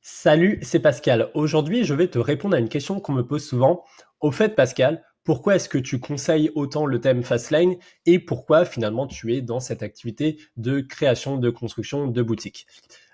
Salut, c'est Pascal. Aujourd'hui, je vais te répondre à une question qu'on me pose souvent. Au fait, Pascal, pourquoi est-ce que tu conseilles autant le thème Fastlane et pourquoi finalement tu es dans cette activité de création, de construction de boutique?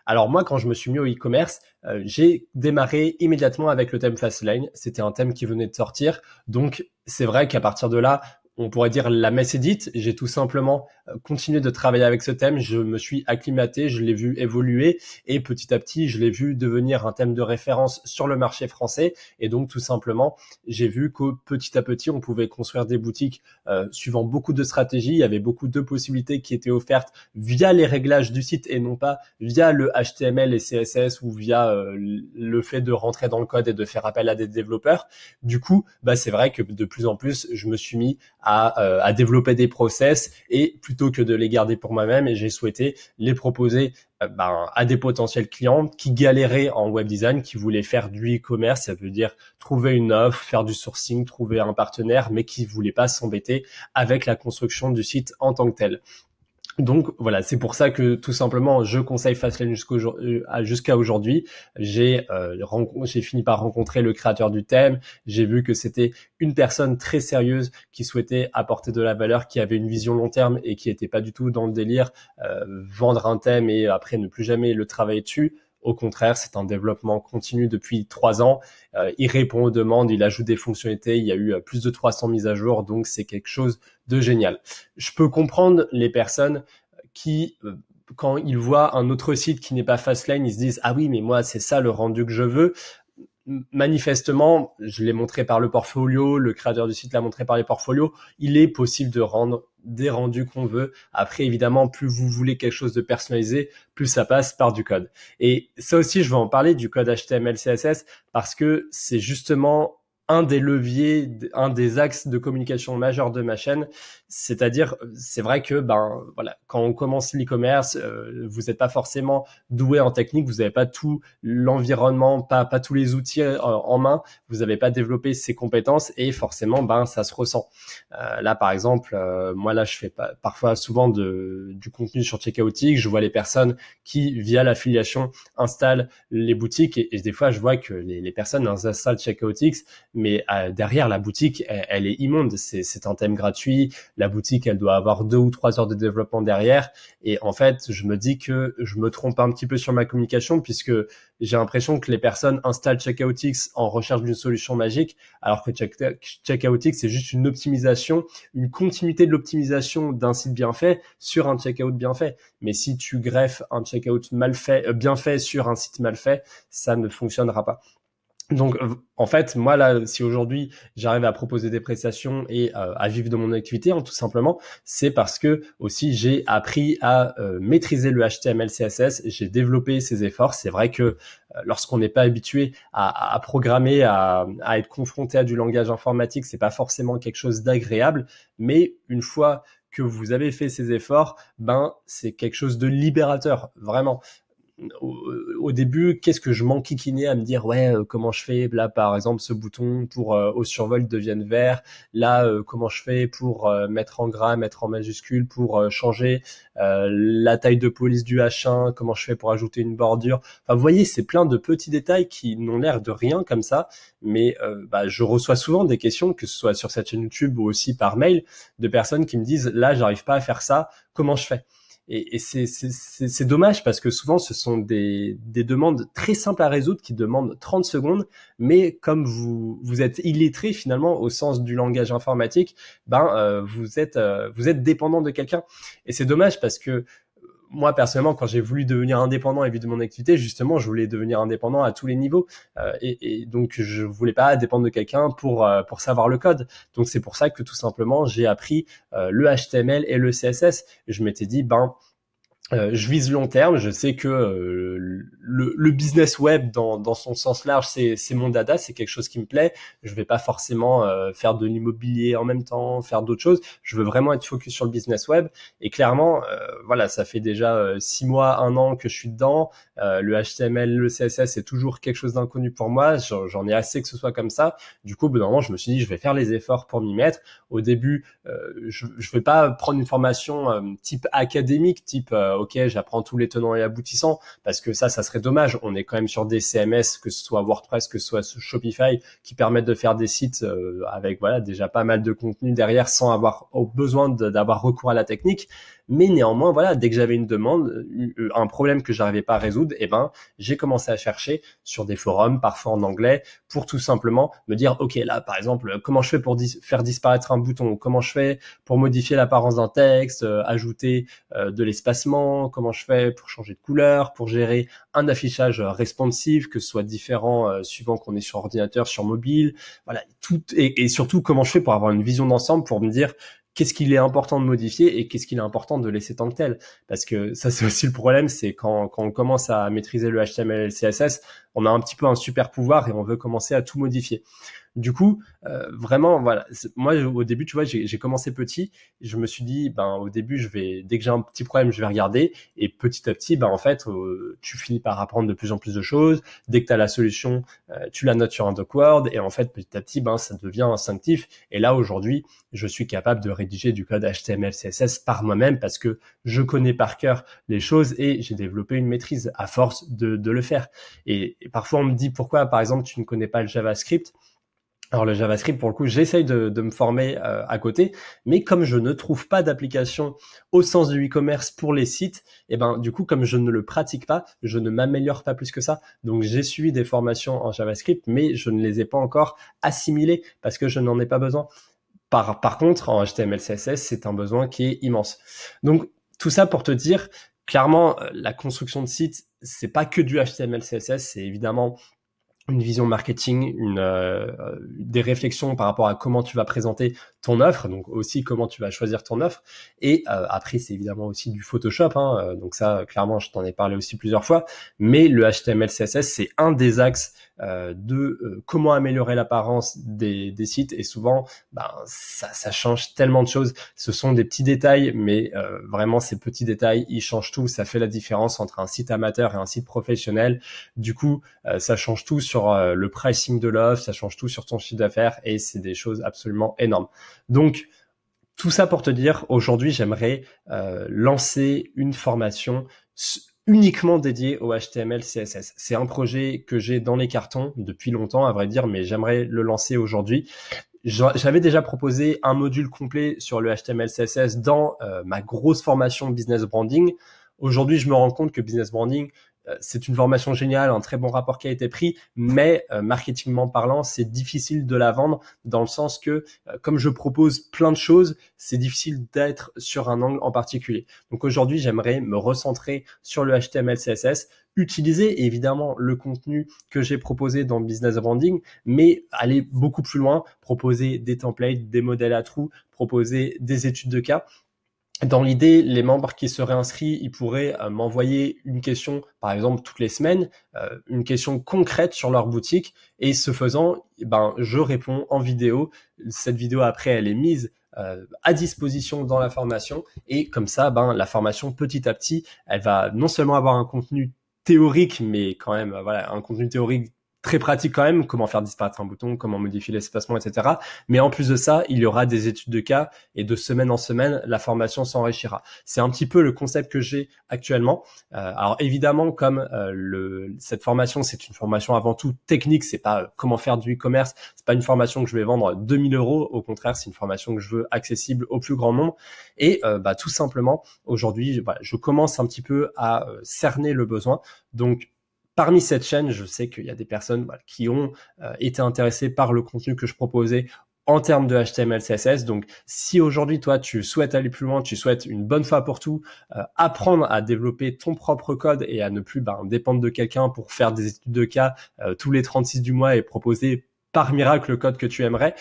Alors moi, quand je me suis mis au e-commerce, j'ai démarré immédiatement avec le thème Fastlane. C'était un thème qui venait de sortir. Donc c'est vrai qu'à partir de là, on pourrait dire la messe est dite. J'ai tout simplement continué de travailler avec ce thème. Je me suis acclimaté, je l'ai vu évoluer et petit à petit, je l'ai vu devenir un thème de référence sur le marché français. Et donc tout simplement, j'ai vu que petit à petit, on pouvait construire des boutiques suivant beaucoup de stratégies. Il y avait beaucoup de possibilités qui étaient offertes via les réglages du site et non pas via le HTML et CSS ou via le fait de rentrer dans le code et de faire appel à des développeurs. Du coup, c'est vrai que de plus en plus, je me suis mis à développer des process et plutôt que de les garder pour moi-même, et j'ai souhaité les proposer à des potentiels clients qui galéraient en web design, qui voulaient faire du e-commerce, ça veut dire trouver une offre, faire du sourcing, trouver un partenaire, mais qui voulaient pas s'embêter avec la construction du site en tant que tel. Donc voilà, c'est pour ça que tout simplement je conseille Fastlane jusqu'à aujourd'hui. J'ai fini par rencontrer le créateur du thème. J'ai vu que c'était une personne très sérieuse qui souhaitait apporter de la valeur, qui avait une vision long terme et qui était pas du tout dans le délire vendre un thème et après ne plus jamais le travailler dessus. Au contraire, c'est un développement continu depuis 3 ans. Il répond aux demandes, il ajoute des fonctionnalités. Il y a eu plus de 300 mises à jour, donc c'est quelque chose de génial. Je peux comprendre les personnes qui, quand ils voient un autre site qui n'est pas Fastlane, ils se disent ah oui, mais moi c'est ça le rendu que je veux. Manifestement, je l'ai montré par le portfolio, le créateur du site l'a montré par les portfolios, il est possible de rendre des rendus qu'on veut. Après, évidemment, plus vous voulez quelque chose de personnalisé, plus ça passe par du code. Et ça aussi, je vais en parler du code HTML, CSS, parce que c'est justement un des leviers, un des axes de communication majeurs de ma chaîne. C'est-à-dire, c'est vrai que, voilà, quand on commence l'e-commerce, vous n'êtes pas forcément doué en technique, vous n'avez pas tout l'environnement, pas tous les outils en main, vous n'avez pas développé ces compétences et forcément, ça se ressent. Là, par exemple, moi là, je fais parfois souvent du contenu sur Checkoutix. Je vois les personnes qui, via l'affiliation, installent les boutiques et des fois, je vois que les personnes installent Checkoutix, mais derrière la boutique, elle est immonde. C'est un thème gratuit. La boutique, elle doit avoir 2 ou 3 heures de développement derrière. Et en fait, je me dis que je me trompe un petit peu sur ma communication puisque j'ai l'impression que les personnes installent Checkoutix en recherche d'une solution magique, alors que Checkoutix, c'est juste une optimisation, une continuité de l'optimisation d'un site bien fait sur un checkout bien fait. Mais si tu greffes un checkout bien fait sur un site mal fait, ça ne fonctionnera pas. Donc, en fait, moi, là, si aujourd'hui, j'arrive à proposer des prestations et à vivre de mon activité, tout simplement, c'est parce que aussi, j'ai appris à maîtriser le HTML, CSS, j'ai développé ces efforts. C'est vrai que lorsqu'on n'est pas habitué à programmer, à être confronté à du langage informatique, c'est pas forcément quelque chose d'agréable, mais une fois que vous avez fait ces efforts, c'est quelque chose de libérateur, vraiment. Au début, qu'est-ce que je m'enquiquinais à me dire ouais, comment je fais là par exemple ce bouton pour au survol devienne vert, là comment je fais pour mettre en gras, mettre en majuscule, pour changer la taille de police du H1, comment je fais pour ajouter une bordure. Enfin, vous voyez, c'est plein de petits détails qui n'ont l'air de rien comme ça, mais je reçois souvent des questions, que ce soit sur cette chaîne YouTube ou aussi par mail, de personnes qui me disent là, j'arrive pas à faire ça, comment je fais? Et c'est dommage parce que souvent ce sont des demandes très simples à résoudre qui demandent 30 secondes, mais comme vous êtes illettré finalement au sens du langage informatique, vous êtes dépendant de quelqu'un. Et c'est dommage parce que moi personnellement, quand j'ai voulu devenir indépendant et vivre de mon activité, justement, je voulais devenir indépendant à tous les niveaux, et donc je voulais pas dépendre de quelqu'un pour savoir le code. Donc c'est pour ça que tout simplement j'ai appris le HTML et le CSS. Je m'étais dit je vise long terme, je sais que le business web dans son sens large, c'est mon dada, c'est quelque chose qui me plaît. Je vais pas forcément faire de l'immobilier en même temps, faire d'autres choses. Je veux vraiment être focus sur le business web. Et clairement, voilà, ça fait déjà 6 mois, 1 an que je suis dedans. Le HTML, le CSS, c'est toujours quelque chose d'inconnu pour moi. J'en ai assez que ce soit comme ça. Du coup, au bout d'un moment, je me suis dit, je vais faire les efforts pour m'y mettre. Au début, je vais pas prendre une formation type académique, type ok, j'apprends tous les tenants et aboutissants, parce que ça serait dommage. On est quand même sur des CMS, que ce soit WordPress, que ce soit Shopify, qui permettent de faire des sites avec voilà déjà pas mal de contenu derrière, sans avoir besoin d'avoir recours à la technique. Mais néanmoins, voilà, dès que j'avais une demande, un problème que j'arrivais pas à résoudre, j'ai commencé à chercher sur des forums, parfois en anglais, pour tout simplement me dire, ok, là, par exemple, comment je fais pour faire disparaître un bouton? Comment je fais pour modifier l'apparence d'un texte, ajouter de l'espacement? Comment je fais pour changer de couleur, pour gérer un affichage responsive, que ce soit différent suivant qu'on est sur ordinateur, sur mobile? Voilà, tout et surtout, comment je fais pour avoir une vision d'ensemble, pour me dire qu'est-ce qu'il est important de modifier et qu'est-ce qu'il est important de laisser tant que tel. Parce que ça, c'est aussi le problème, c'est quand on commence à maîtriser le HTML et le CSS, on a un petit peu un super pouvoir et on veut commencer à tout modifier. Du coup, vraiment, voilà. Moi, au début, tu vois, j'ai commencé petit. Je me suis dit, au début, dès que j'ai un petit problème, je vais regarder. Et petit à petit, en fait, tu finis par apprendre de plus en plus de choses. Dès que tu as la solution, tu la notes sur un DocWord. Et en fait, petit à petit, ça devient instinctif. Et là, aujourd'hui, je suis capable de rédiger du code HTML, CSS par moi-même parce que je connais par cœur les choses et j'ai développé une maîtrise à force de le faire. Et parfois, on me dit pourquoi, par exemple, tu ne connais pas le JavaScript. Alors le JavaScript, pour le coup, j'essaye de me former à côté, mais comme je ne trouve pas d'application au sens du e-commerce pour les sites, du coup, comme je ne le pratique pas, je ne m'améliore pas plus que ça. Donc j'ai suivi des formations en JavaScript, mais je ne les ai pas encore assimilées parce que je n'en ai pas besoin. Par contre, en HTML, CSS, c'est un besoin qui est immense. Donc tout ça pour te dire, clairement, la construction de sites, c'est pas que du HTML, CSS, c'est évidemment une vision marketing, des réflexions par rapport à comment tu vas présenter ton offre, donc aussi comment tu vas choisir ton offre. Et après, c'est évidemment aussi du Photoshop, donc ça, clairement, je t'en ai parlé aussi plusieurs fois. Mais le HTML, CSS, c'est un des axes de comment améliorer l'apparence des sites. Et souvent, ça change tellement de choses. Ce sont des petits détails, mais vraiment, ces petits détails, ils changent tout. Ça fait la différence entre un site amateur et un site professionnel. Du coup, ça change tout sur le pricing de l'offre, ça change tout sur ton chiffre d'affaires et c'est des choses absolument énormes. Donc, tout ça pour te dire, aujourd'hui, j'aimerais lancer une formation uniquement dédiée au HTML, CSS. C'est un projet que j'ai dans les cartons depuis longtemps, à vrai dire, mais j'aimerais le lancer aujourd'hui. J'avais déjà proposé un module complet sur le HTML, CSS dans ma grosse formation Business Branding. Aujourd'hui, je me rends compte que Business Branding, c'est une formation géniale, un très bon rapport qualité-prix, mais marketingment parlant, c'est difficile de la vendre dans le sens que, comme je propose plein de choses, c'est difficile d'être sur un angle en particulier. Donc aujourd'hui, j'aimerais me recentrer sur le HTML, CSS, utiliser évidemment le contenu que j'ai proposé dans le Business Branding, mais aller beaucoup plus loin, proposer des templates, des modèles à trous, proposer des études de cas. Dans l'idée, les membres qui seraient inscrits, ils pourraient m'envoyer une question, par exemple, toutes les semaines, une question concrète sur leur boutique. Et ce faisant, je réponds en vidéo. Cette vidéo, après, elle est mise à disposition dans la formation. Et comme ça, la formation, petit à petit, elle va non seulement avoir un contenu théorique, mais quand même, un contenu théorique très pratique quand même, comment faire disparaître un bouton, comment modifier l'espacement, etc. Mais en plus de ça, il y aura des études de cas et de semaine en semaine, la formation s'enrichira. C'est un petit peu le concept que j'ai actuellement. Alors évidemment, comme cette formation, c'est une formation avant tout technique, c'est pas comment faire du e-commerce, c'est pas une formation que je vais vendre 2000 €. Au contraire, c'est une formation que je veux accessible au plus grand nombre. Et tout simplement, aujourd'hui, je commence un petit peu à cerner le besoin. Donc, parmi cette chaîne, je sais qu'il y a des personnes qui ont été intéressées par le contenu que je proposais en termes de HTML, CSS. Donc, si aujourd'hui, toi, tu souhaites aller plus loin, tu souhaites une bonne fois pour tout, apprendre à développer ton propre code et à ne plus dépendre de quelqu'un pour faire des études de cas tous les 36 du mois et proposer par miracle le code que tu aimerais,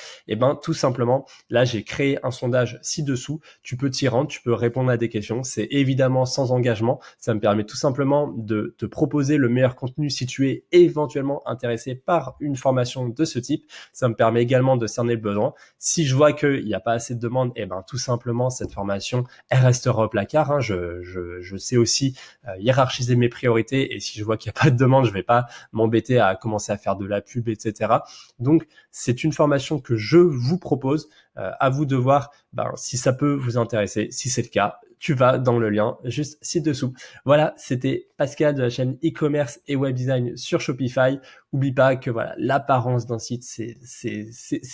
tout simplement, là, j'ai créé un sondage ci-dessous. Tu peux t'y rendre, tu peux répondre à des questions. C'est évidemment sans engagement. Ça me permet tout simplement de te proposer le meilleur contenu si tu es éventuellement intéressé par une formation de ce type. Ça me permet également de cerner le besoin. Si je vois qu'il n'y a pas assez de demandes, tout simplement, cette formation, elle restera au placard. Je sais aussi hiérarchiser mes priorités et si je vois qu'il n'y a pas de demande, je vais pas m'embêter à commencer à faire de la pub, etc. Donc, c'est une formation que je vous propose. À vous de voir Ben, si ça peut vous intéresser, si c'est le cas, tu vas dans le lien juste ci-dessous. Voilà, c'était Pascal de la chaîne e-commerce et web design sur Shopify. Oublie pas que voilà, l'apparence d'un site, c'est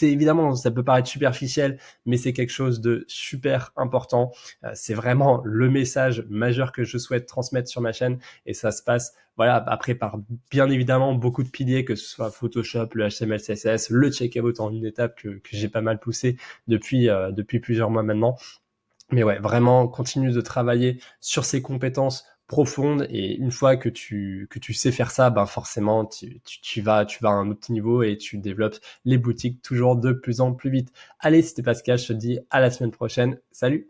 évidemment, ça peut paraître superficiel, mais c'est quelque chose de super important. C'est vraiment le message majeur que je souhaite transmettre sur ma chaîne, et ça se passe voilà, après par bien évidemment beaucoup de piliers, que ce soit Photoshop, le HTML, CSS, le checkout en une étape que j'ai pas mal poussé depuis plusieurs mois maintenant. Mais ouais, vraiment, continue de travailler sur ces compétences profondes, et une fois que tu sais faire ça, ben forcément tu vas à un autre niveau et tu développes les boutiques toujours de plus en plus vite. Allez, c'était Pascal, je te dis à la semaine prochaine. Salut!